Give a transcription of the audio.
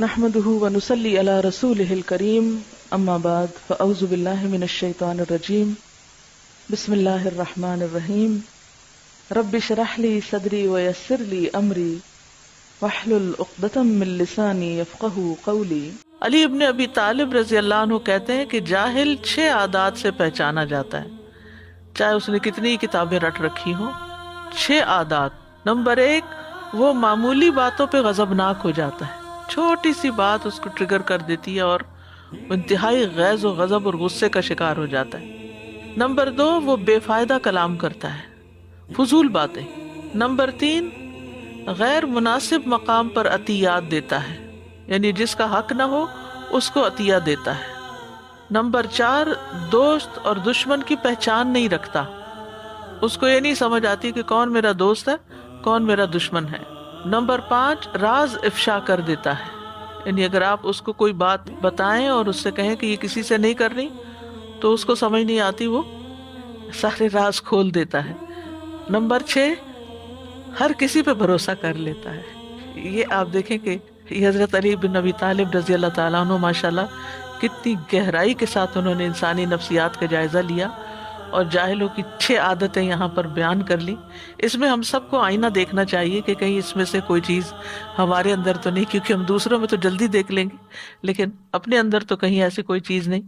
نحمده ونصلي على رسوله الكريم اما بعد فاعوذ بالله من الشيطان الرجيم بسم الله الرحمن الرحيم رب اشرح لي صدري ويسر لي امري واحلل عقدة من لساني يفقهوا قولي۔ علی ابن ابی طالب رضی اللہ عنہ کہتے ہیں کہ جاہل 6 عادات سے پہچانا جاتا ہے، چاہے اس نے کتنی کتابیں رٹ رکھی ہوں۔ 6 عادات۔ نمبر 1، وہ معمولی باتوں پہ غضبناک ہو جاتا ہے، چھوٹی سی بات اس کو ٹریگر کر دیتی ہے اور انتہائی غیظ و غضب اور غصے کا شکار ہو جاتا ہے۔ نمبر 2، وہ بے فائدہ کلام کرتا ہے، فضول باتیں۔ نمبر 3، غیر مناسب مقام پر عطیات دیتا ہے، یعنی جس کا حق نہ ہو اس کو عطیہ دیتا ہے۔ نمبر 4، دوست اور دشمن کی پہچان نہیں رکھتا، اس کو یہ نہیں سمجھ آتی کہ کون میرا دوست ہے کون میرا دشمن ہے۔ نمبر 5، راز افشا کر دیتا ہے، یعنی اگر آپ اس کو کوئی بات بتائیں اور اس سے کہیں کہ یہ کسی سے نہیں کرنی تو اس کو سمجھ نہیں آتی، وہ سارے راز کھول دیتا ہے۔ نمبر 6، ہر کسی پہ بھروسہ کر لیتا ہے۔ یہ آپ دیکھیں کہ یہ حضرت علی بن ابی طالب رضی اللہ تعالیٰ عنہ ماشاءاللہ کتنی گہرائی کے ساتھ انہوں نے انسانی نفسیات کا جائزہ لیا اور جاہلوں کی 6 عادتیں یہاں پر بیان کر لی۔ اس میں ہم سب کو آئینہ دیکھنا چاہیے کہ کہیں اس میں سے کوئی چیز ہمارے اندر تو نہیں، کیونکہ ہم دوسروں میں تو جلدی دیکھ لیں گے لیکن اپنے اندر تو کہیں ایسی کوئی چیز نہیں۔